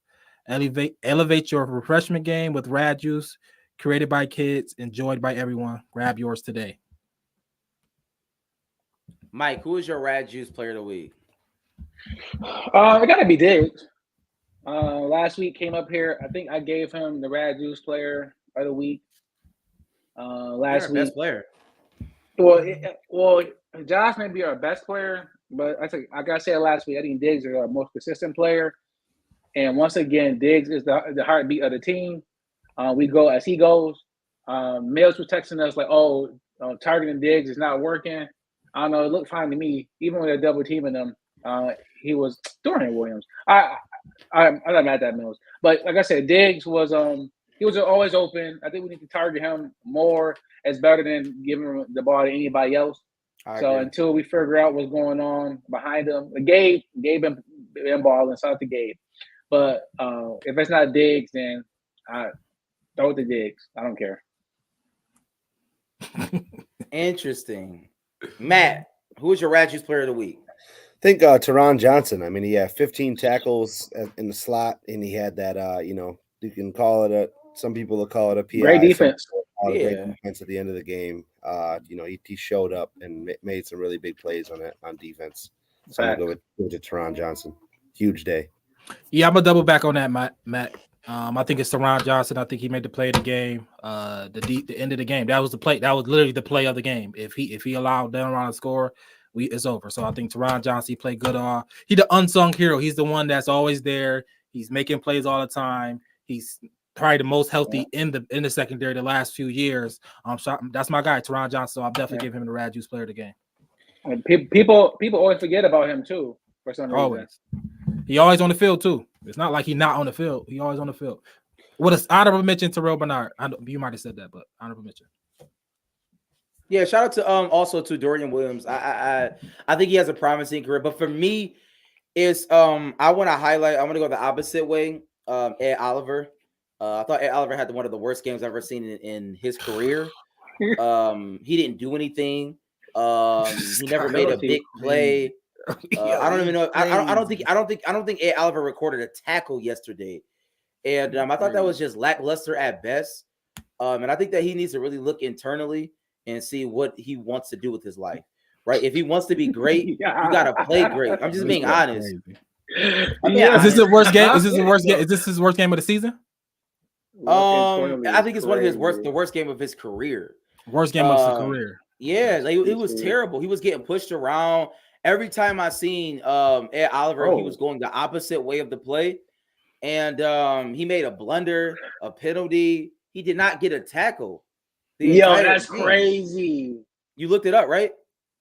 Elevate your refreshment game with Rad Juice, created by kids, enjoyed by everyone. Grab yours today. Mike, who is your Rad Juice player of the week? It gotta be Diggs. Last week came up here. I think I gave him the Rad Juice player of the week. Last week, best player. Well, Josh may be our best player, but I gotta say it last week. I think Diggs is our most consistent player, and once again, Diggs is the heartbeat of the team. We go as he goes. Mills was texting us like, "Oh, targeting Diggs is not working." I don't know. It looked fine to me, even when they're double teaming him. He was Dorian Williams. I'm not mad at that Mills, but like I said, Diggs was he was always open. I think we need to target him more. It's better than giving him the ball to anybody else. So until we figure out what's going on behind him, Gabe been balling. Shout out to Gabe. But if it's not Diggs, then throw it to Diggs. I don't care. Interesting. Matt, who is your Rad Juice player of the week? I think Teron Johnson. I mean, he had 15 tackles in the slot, and he had that, you can call it some people will call it a PI. Great defense. Great defense at the end of the game. He showed up and made some really big plays on defense. So I'm going to go to Teron Johnson. Huge day. Yeah, I'm going to double back on that, Matt. I think it's Teron Johnson. I think he made the play of the game. The end of the game. That was the play. That was literally the play of the game. If he allowed them around to score, it's over. So I think Teron Johnson, he played good. He's the unsung hero. He's the one that's always there. He's making plays all the time. He's probably the most healthy in the secondary the last few years. So that's my guy, Teron Johnson. So I'll definitely give him the Rad Juice player of the game. And people always forget about him too for some reason. Always. He always on the field too. It's not like he's not on the field. He always on the field. What is honorable mention to Terrell Bernard? You might have said that, but honorable mention. Yeah, shout out to also to Dorian Williams. I think he has a promising career, but for me, it's I want to go the opposite way. Ed Oliver. I thought Ed Oliver had one of the worst games I've ever seen in his career. He didn't do anything. He never made a big play. I don't even know. I don't think Ed Oliver recorded a tackle yesterday, and I thought that was just lackluster at best. And I think that he needs to really look internally and see what he wants to do with his life. Right? If he wants to be great, you gotta play great. I'm just being honest. Is this the worst game? Is this the worst game? Is this his worst game of the season? I think it's one of the worst game of his career. Worst game of his career. Yeah, like it was terrible. He was getting pushed around. Every time I seen Ed Oliver, he was going the opposite way of the play. And he made a blunder, a penalty. He did not get a tackle. Yo, that's crazy. You looked it up, right?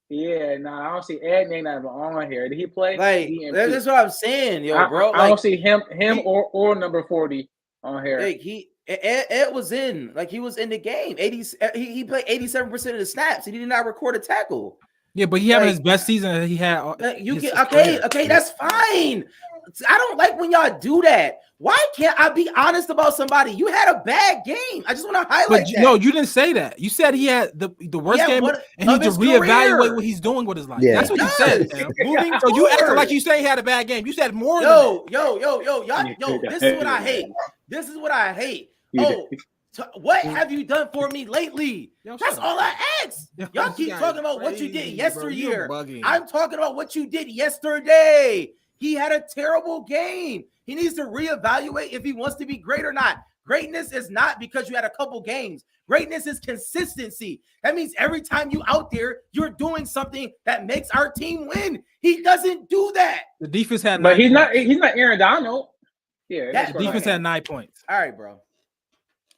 Yeah, I don't see Ed name not even on here. Did he play? Like that's what I'm saying, bro. I don't see him or number 40 on here. Like Ed was in, like he was in the game. He played 87% of the snaps. He did not record a tackle. Yeah, but he having his best season that he had. Okay, that's fine. I don't like when y'all do that. Why can't I be honest about somebody? You had a bad game. I just want to highlight that. No, you didn't say that. You said he had the worst game, and he need to reevaluate what he's doing with his life. Yeah. That's what you said. Moving so you acted like you say he had a bad game. You said more. Yo. This is what I hate. This is what I hate. Oh, what have you done for me lately? That's all I ask. Y'all keep talking about what you did yesteryear. I'm talking about what you did yesterday. He had a terrible game. He needs to reevaluate if he wants to be great or not. Greatness is not because you had a couple games. Greatness is consistency. That means every time you out there, you're doing something that makes our team win. He doesn't do that. The defense had, but he's not Aaron Donald. Yeah, the defense had 9 points. All right, bro.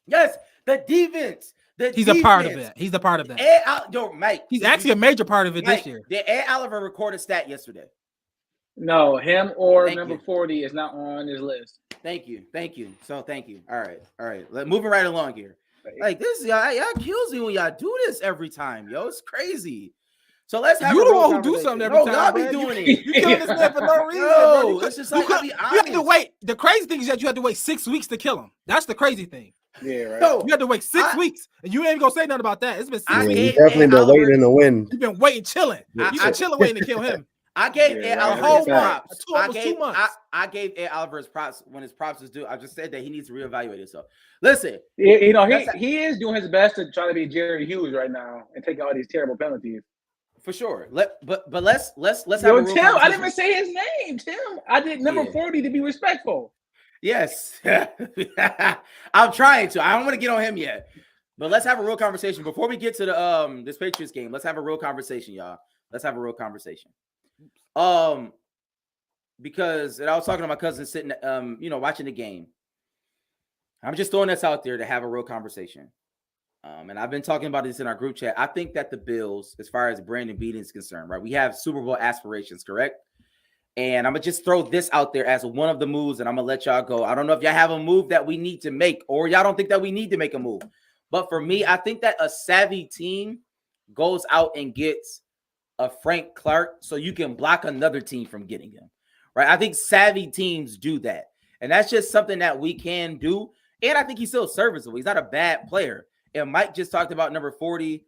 Yes, the defense. He's a part of it. He's a part of that. Mike. He's actually a major part of it this year. Did Ed Oliver record a stat yesterday? No, him or number 40 is not on his list. Thank you. So thank you. All right. Moving right along here. Like this, y'all kills me when y'all do this every time, yo. It's crazy. So let's have. You the one who do something every time. Y'all be doing it. You killing this man for no reason. No, it's just like you have to wait. The crazy thing is that you have to wait 6 weeks to kill him. That's the crazy thing. Yeah, right. So, you have to wait 6 weeks, and you ain't even gonna say nothing about that. It's been 6 weeks. You've definitely been waiting in the wind. You've been waiting, chilling. You've been chilling, waiting to kill him. I gave Ed Oliver props. Almost 2 months. I gave Ed Oliver his props when his props is due. I just said that he needs to reevaluate himself. Listen, you know, he is doing his best to try to be Jerry Hughes right now and take all these terrible penalties. For sure. But let's have Tim, a real I didn't even say his name, Tim. I did number 40 to be respectful. Yes. I'm trying to. I don't want to get on him yet. But let's have a real conversation. Before we get to the this Patriots game, let's have a real conversation, y'all. Let's have a real conversation. Because I was talking to my cousin sitting, watching the game. I'm just throwing this out there to have a real conversation. And I've been talking about this in our group chat. I think that the Bills, as far as Brandon Beaton is concerned, right? We have Super Bowl aspirations, correct? And I'm going to just throw this out there as one of the moves, and I'm going to let y'all go. I don't know if y'all have a move that we need to make, or y'all don't think that we need to make a move. But for me, I think that a savvy team goes out and gets a Frank Clark so you can block another team from getting him, right? I think savvy teams do that. And that's just something that we can do. And I think he's still serviceable. He's not a bad player. And Mike just talked about number 40,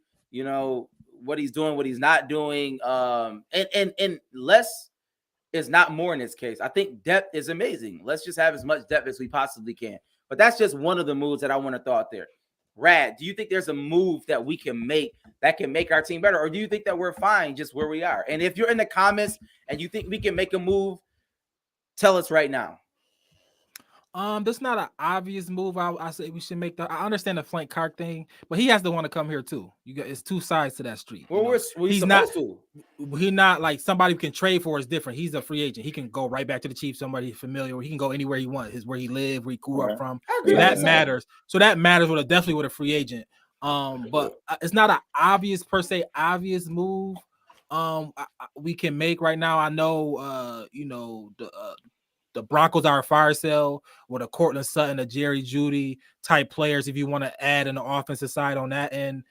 what he's doing, what he's not doing. And less is not more in this case. I think depth is amazing. Let's just have as much depth as we possibly can. But that's just one of the moves that I want to throw out there. Rad, do you think there's a move that we can make that can make our team better? Or do you think that we're fine just where we are? And if you're in the comments and you think we can make a move, tell us right now. That's not an obvious move. I say we should make that. I understand the Frank Clark thing, but he has to want to come here too. It's two sides to that street. Well, he's not like somebody who can trade for is different. He's a free agent. He can go right back to the Chiefs, somebody familiar. He can go anywhere he wants. Where he lived, where he grew up from. So that matters. So that matters definitely with a free agent. But it's not an obvious move. We can make right now. I know, the Broncos are a fire sale with a Cortland Sutton, a Jerry Jeudy type players. If you want to add an offensive side on that end,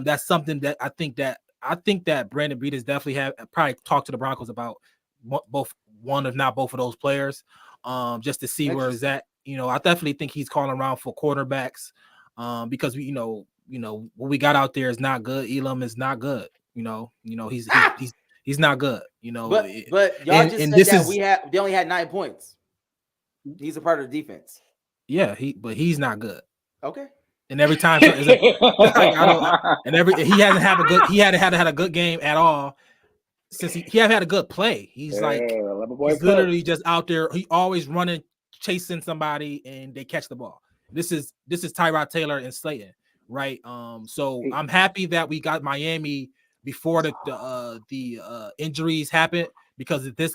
that's something that I think that Brandon Beaton definitely probably talked to the Broncos about one, if not both of those players, just to see where is that. I definitely think he's calling around for quarterbacks, because what we got out there is not good. Elam is not good. He's not good, But y'all just said that they only had 9 points. He's a part of the defense. Yeah, but he's not good. Okay. And every time, he hadn't had a good game at all since he haven't had a good play. He's he's literally just out there. He always running, chasing somebody, and they catch the ball. This is Tyrod Taylor and Slayton, right? So I'm happy that we got Miami before the injuries happened, because this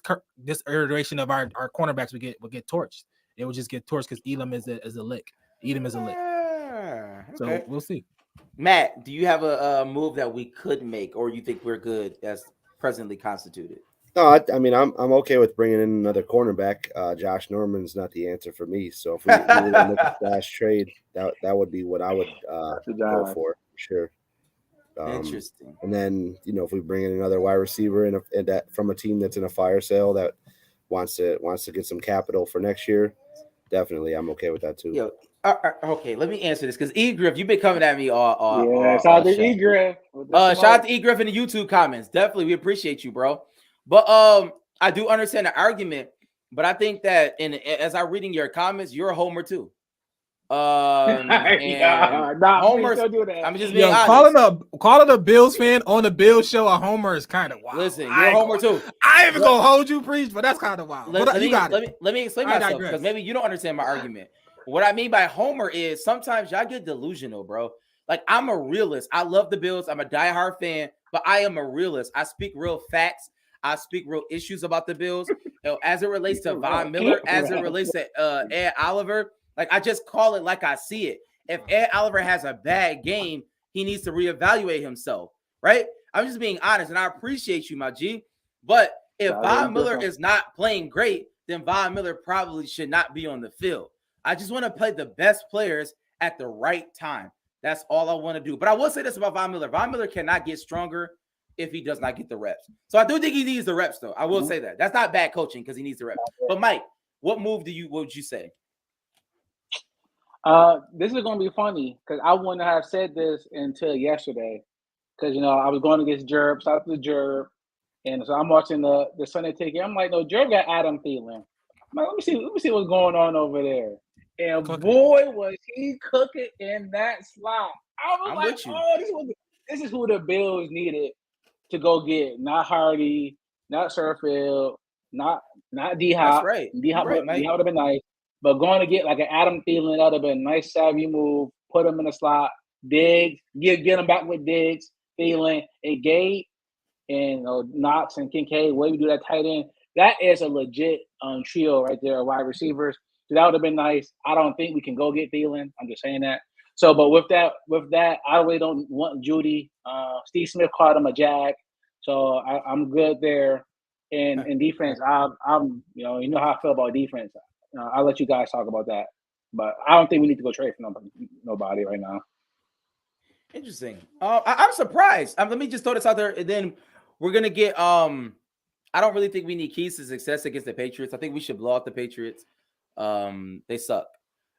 iteration of our cornerbacks would get torched. It would just get torched because Elam is a lick. Elam is a lick. Okay. So we'll see. Matt, do you have a move that we could make, or you think we're good as presently constituted? No, I mean I'm okay with bringing in another cornerback. Josh Norman's not the answer for me. So if we make a flash trade, that would be what I would go for sure. Interesting. And then, if we bring in another wide receiver and that from a team that's in a fire sale that wants to get some capital for next year, definitely I'm okay with that too. Yo, okay, let me answer this because E Griff, you've been coming at me all. Shout out to E Griff. Shout out to E Griff in the YouTube comments. Definitely, we appreciate you, bro. But I do understand the argument, but I think that as I'm reading your comments, you're a homer too. Homers. I'm just being honest. Calling a Bills fan on the Bills show a homer is kind of wild. Listen, you're a homer too. I ain't even gonna hold you, preach, but that's kind of wild. Let me explain myself because maybe you don't understand my argument. What I mean by homer is sometimes y'all get delusional, bro. Like I'm a realist. I love the Bills. I'm a diehard fan, but I am a realist. I speak real facts. I speak real issues about the Bills. As it relates to Von Miller, as it relates to Ed Oliver. Like, I just call it like I see it. If Ed Oliver has a bad game, he needs to reevaluate himself, right? I'm just being honest, and I appreciate you, my G. But if Von Miller is not playing great, then Von Miller probably should not be on the field. I just want to play the best players at the right time. That's all I want to do. But I will say this about Von Miller. Von Miller cannot get stronger if he does not get the reps. So I do think he needs the reps, though. I will say that. That's not bad coaching because he needs the reps. But, Mike, what would you say? This is going to be funny because I wouldn't have said this until yesterday because, I was going against Jerb, shout out to Jerb. And so I'm watching the Sunday Ticket. I'm like, no, Jerb got Adam Thielen. I'm like, let me see what's going on over there. And boy, was he cooking in that slot. I was this is who the Bills needed to go get. Not Hardy, not Sherfield, not D-Hop. That's right. D-Hop would have been nice. But going to get like an Adam Thielen, that would have been a nice, savvy move. Put him in the slot. Diggs, get him back with Diggs, Thielen, and Gabe, and Knox and Kincaid. Way we do that tight end. That is a legit trio right there, wide receivers. So that would have been nice. I don't think we can go get Thielen. I'm just saying that. So, but with that, I really don't want Judy. Steve Smith called him a jag, so I'm good there. And in defense, I'm you know how I feel about defense. I'll let you guys talk about that, but I don't think we need to go trade for nobody right now. Interesting. I'm surprised. Let me just throw this out there, and then we're gonna get. I don't really think we need keys to success against the Patriots. I think we should blow out the Patriots. They suck.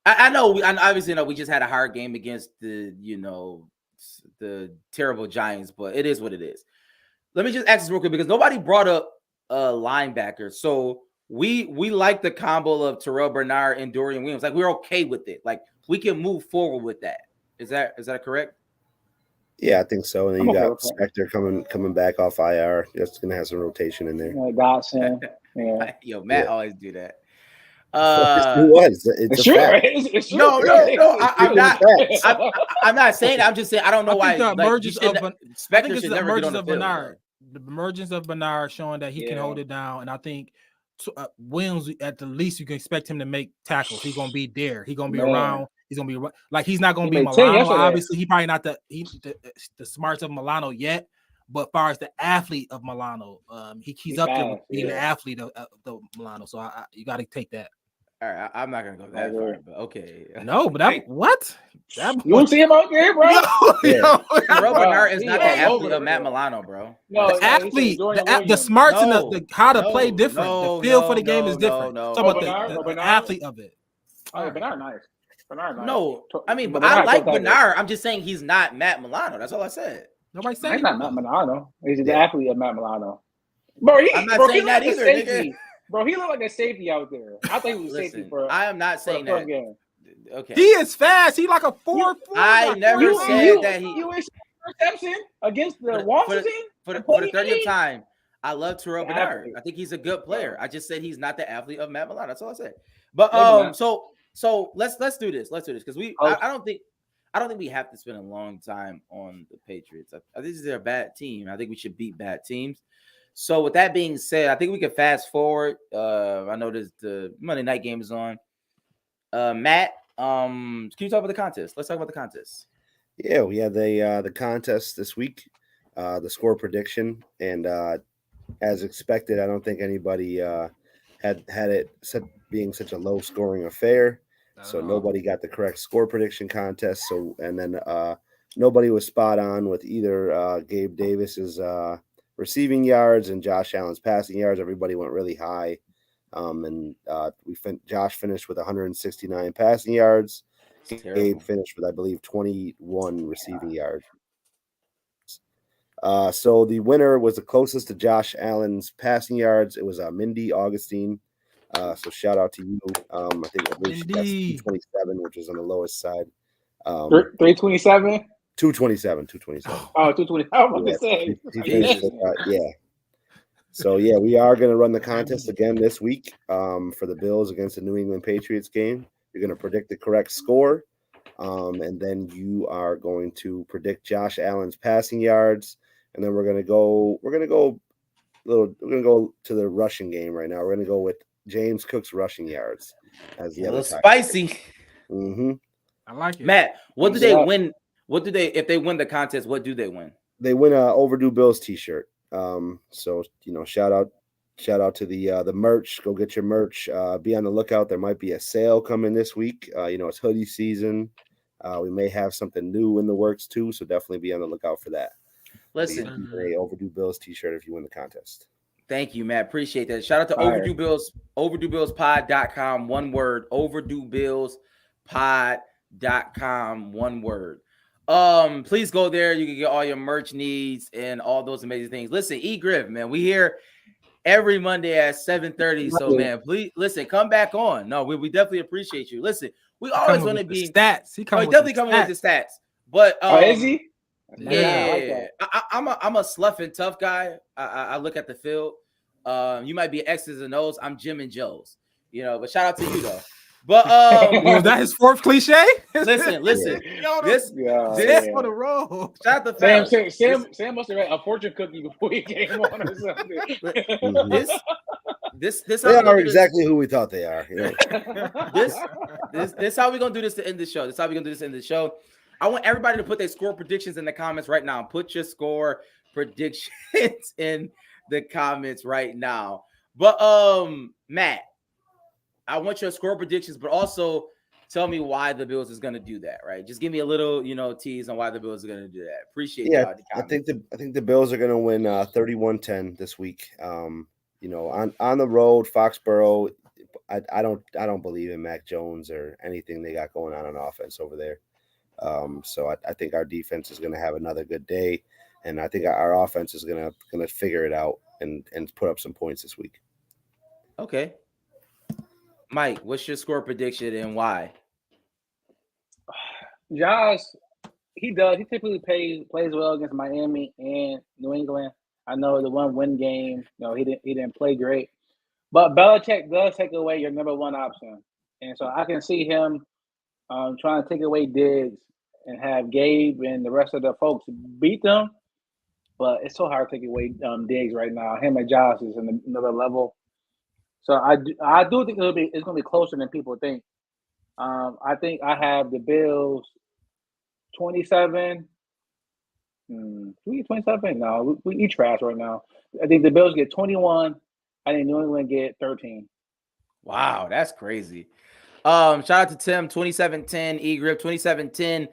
I know. I obviously know we just had a hard game against the terrible Giants, but it is what it is. Let me just ask this real quick because nobody brought up linebacker. So we like the combo of Terrell Bernard and Dorian Williams. Like we're okay with it. Like we can move forward with that. Is that correct? Yeah, I think so. And then you got Spectre coming back off IR. That's gonna have some rotation in there. Dotson. Yeah. Yo, Matt always do that. It's true. It's true. No. I'm not saying that. I'm just saying I don't know why. The emergence of Bernard. The emergence of Bernard showing that he can hold it down, and I think Williams at the least you can expect him to make tackles. He's gonna be there. He's gonna be around. He's gonna be like he's not gonna be Milano. Obviously, he probably not the smarts of Milano yet. But as far as the athlete of Milano, he's up there with being the athlete of the Milano. So you got to take that. All right, I'm not gonna go that far, but okay. No, but what? You don't see him out there, bro? Terrell Bernard is not the athlete of Matt Milano, bro. No, the athlete, the smarts and the how to play different. The feel for the game is different. Talk about the athlete of it. Oh, Bernard nice. No, I mean, but I like Bernard. I'm just saying he's not Matt Milano. That's all I said. Nobody's saying he's not Matt Milano. He's the athlete of Matt Milano. Bro, I'm not saying that either, nigga. Bro, he looked like a safety out there. I think he was safety for. I am not saying that. Game. Okay. He is fast. He like a 4-4. I never said that he. You ain't reception against the Washington for the 30th time. I love Terrell Bernard. I think he's a good player. I just said he's not the athlete of Matt Milano. That's all I said. But so let's do this. Let's do this because I don't think we have to spend a long time on the Patriots. I think they're a bad team. I think we should beat bad teams. So with that being said, I think we can fast forward. I know the Monday night game is on. Matt, can you talk about the contest? Let's talk about the contest. Yeah, we had the contest this week, the score prediction, and as expected, I don't think anybody had it being such a low scoring affair. So nobody got the correct score prediction contest. So and then nobody was spot on with either Gabe Davis's receiving yards and Josh Allen's passing yards. Everybody went really high. Josh finished with 169 passing yards. Gabe finished with, I believe, 21 receiving yards. So the winner was the closest to Josh Allen's passing yards. It was Mindy Augustine. So shout out to you. I believe she got 227, which was on the lowest side. 327? 227. Oh, 220. I was going to say. Yeah. So, yeah, we are going to run the contest again this week for the Bills against the New England Patriots game. You're going to predict the correct score, and then you are going to predict Josh Allen's passing yards, and then we're going to go to the rushing game right now. We're going to go with James Cook's rushing yards as the other spicy. Mm-hmm. I like it. Matt, what do they win? If they win the contest, what do they win? They win a Overdue Bills t-shirt. So shout out to the merch. Go get your merch. Be on the lookout. There might be a sale coming this week. It's hoodie season. We may have something new in the works too, so definitely be on the lookout for that. Listen, a Overdue Bills t-shirt if you win the contest. Thank you, Matt. Appreciate that. Shout out to Overdue Bills, OverdueBillsPod.com, one word, OverdueBillsPod.com, one word. Please go there. You can get all your merch needs and all those amazing things. Listen, Griff, man, we here every Monday at 7:30. So, man, please listen, come back on. No, we definitely appreciate you. Listen, we always want to be stats. He definitely coming with the stats. But is he? Yeah, I'm a slough and tough guy. I look at the field. You might be X's and O's. I'm Jim and Joe's. But shout out to you though. But was that his fourth cliche? Listen. This on the road. Shout out to Sam must have read a fortune cookie before he came on or something. This they are exactly who we thought they are. This how we're gonna do this to end the show. I want everybody to put their score predictions in the comments right now. Put your score predictions in the comments right now. But Matt, I want your score predictions, but also tell me why the Bills is going to do that, right? Just give me a little, tease on why the Bills are going to do that. Appreciate it. Yeah, I think the Bills are going to win 31-10 this week. On the road, Foxborough. I don't believe in Mac Jones or anything they got going on offense over there. So I think our defense is going to have another good day, and I think our offense is going to figure it out and put up some points this week. Okay. Mike, what's your score prediction and why? Josh, he does. He typically plays well against Miami and New England. I know the one win game, he didn't play great, but Belichick does take away your number one option, and so I can see him trying to take away Diggs and have Gabe and the rest of the folks beat them. But it's so hard to take away Diggs right now. Him and Josh is in another level. So I do think it's going to be closer than people think. I think I have the Bills 27. We get 27? No, we eat trash right now. I think the Bills get 21. I think New England get 13. Wow, that's crazy. Shout out to Tim, 27-10. E-Grip, 27-10.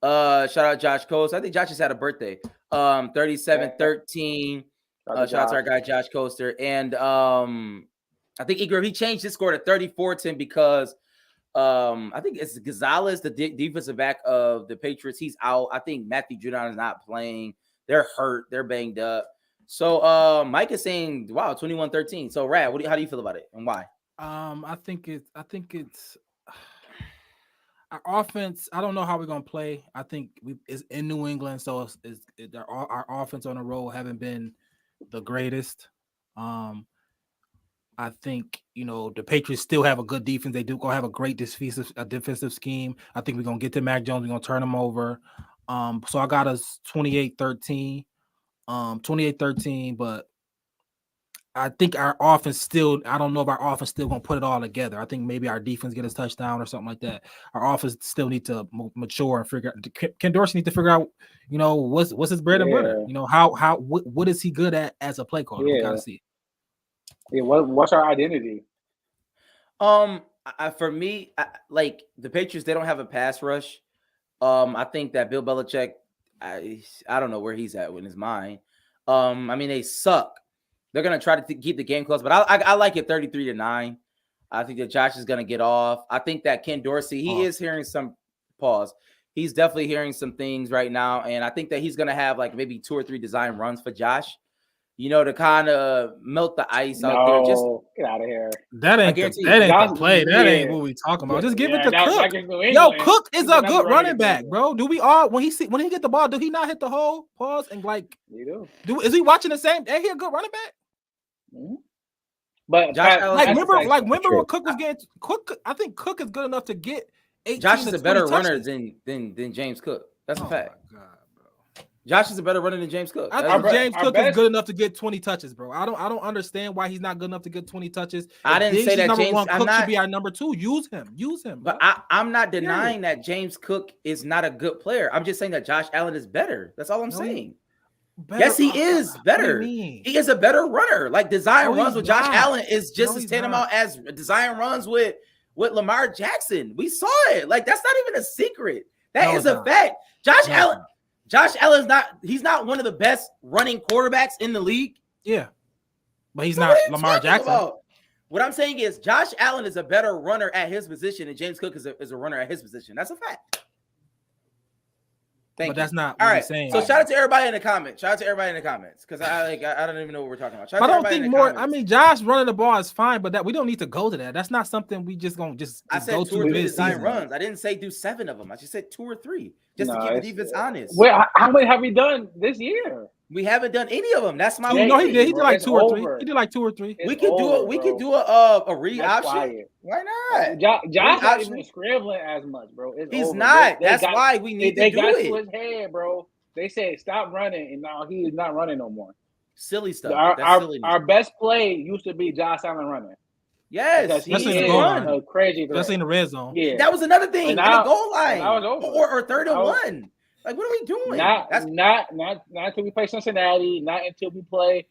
Shout out Josh Coast. I think Josh just had a birthday. 37-13. Shout out to our guy Josh Coaster. And I think he changed his score to 34-10 because I think it's Gonzalez, the defensive back of the Patriots. He's out. I think Matthew Judon is not playing. They're hurt. They're banged up. So Mike is saying, wow, 21-13. So Rad, how do you feel about it and why? I think it's our offense. I don't know how we're gonna play. I think it's in New England, so our offense on the road haven't been the greatest. I think the Patriots still have a good defense. They do go have a great defensive scheme. I think we're gonna get to Mac Jones. We're gonna turn him over. So I got us 28-13. 28-13, but I think our offense still, I don't know if our offense still going to put it all together. I think maybe our defense get a touchdown or something like that. Our offense still need to mature and figure out. Ken Dorsey need to figure out, what's his bread and butter? What is he good at as a play caller? We got to see. Yeah, what's our identity? For me, like the Patriots, they don't have a pass rush. I think that Bill Belichick, I don't know where he's at in his mind. I mean, they suck. They're gonna try to keep the game close, but I like it 33-9. I think that Josh is gonna get off. I think that Ken Dorsey, he is hearing some pause. He's definitely hearing some things right now, and I think that he's gonna have like maybe 2 or 3 design runs for Josh. You know, to kind of melt the ice out there. Just get out of here. That ain't the play. That ain't what we talking about. Just give it to Cook. Yo, Cook is a good running back, bro. Do we all when he get the ball, do he not hit the hole? Pause and like you is he watching the same? Ain't he a good running back? Mm-hmm. But Josh, remember when Cook was getting Cook? I think Cook is good enough to get 18. Josh is a better runner than James Cook. That's a fact. My God, bro. Josh is a better runner than James Cook. I think James Cook is good enough to get 20 touches, bro. I don't understand why he's not good enough to get 20 touches. I didn't say that number James one. Cook should be our number 2. Use him. But I'm not denying that James Cook is not a good player. I'm just saying that Josh Allen is better. That's all I'm saying. Better. Yes, he is better. He is a better runner. Like design runs with Josh Allen is just as tantamount as design runs with Lamar Jackson. We saw it. Like that's not even a secret. That is a fact. Josh Allen's he's not one of the best running quarterbacks in the league. Yeah. But he's not Lamar Jackson. What I'm saying is Josh Allen is a better runner at his position and James Cook is a runner at his position. That's a fact. But that's not all what right. he's saying. So shout out to everybody in the comments. Because I don't even know what we're talking about. I don't think more. I mean, Josh running the ball is fine, but we don't need to go to that. That's not something we just gonna just I said go 2 or to 3 this design season. runs. I didn't say do 7 of them. I just said 2 or 3, just to keep the defense honest. Wait, how many have we done this year? We haven't done any of them. That's my. No, he did. He did like 2 or 3. He did like 2 or 3. We could do it. We could do a read option. Why not? Josh not even scrambling as much, bro. He's not. That's why we need to do it. They got to his head, bro. They said stop running, and now he is not running no more. Silly stuff. Our best play used to be Josh Allen running. Yes, especially in the goal line. Crazy, especially in the red zone. Yeah, that was another thing. In the goal line, or 3rd and 1. Like, what are we doing? Not until we play Cincinnati. Not until we play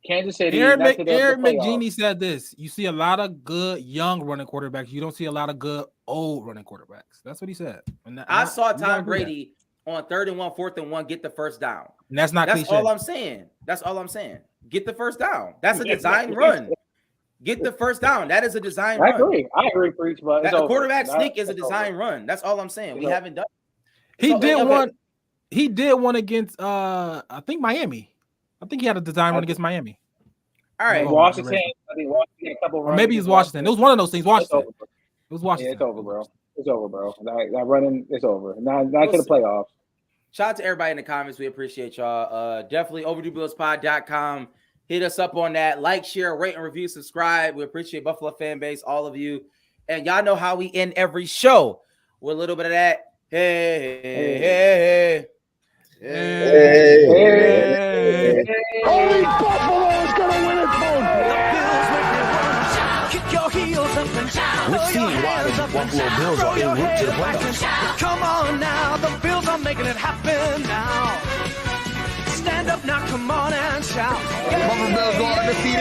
Kansas City. Eric McGeaney said this: you see a lot of good young running quarterbacks. You don't see a lot of good old running quarterbacks. That's what he said. I saw Tom Brady on 3rd and 1, 4th and 1 get the first down. And that's all I'm saying. That's all I'm saying. Get the first down. That's a design run. Get the first down. That is a design run. I agree, Preach, but the quarterback sneak is a design run. That's all I'm saying. We haven't done. He did one against I think Miami. I think he had a design run against Miami. All right. Washington. I think Washington a couple runs. Or maybe it's Washington. It was one of those things. Washington. It was Washington. Yeah, it's over, bro. It's over, bro. That running, it's over. Not to the playoffs. Shout out to everybody in the comments. We appreciate y'all. Definitely overduebillspod.com. Hit us up on that. Like, share, rate, and review, subscribe. We appreciate Buffalo fan base, all of you. And y'all know how we end every show with a little bit of that. Hey, hey, hey, hey. Hey. Only Buffalo is going to win it, folks. Kick your heels up and shout. Let's see why the Buffalo Bills are en route to the playoffs. Come on now, the Bills are making it happen now. Stand up now, come on and shout. Buffalo Bills go undefeated.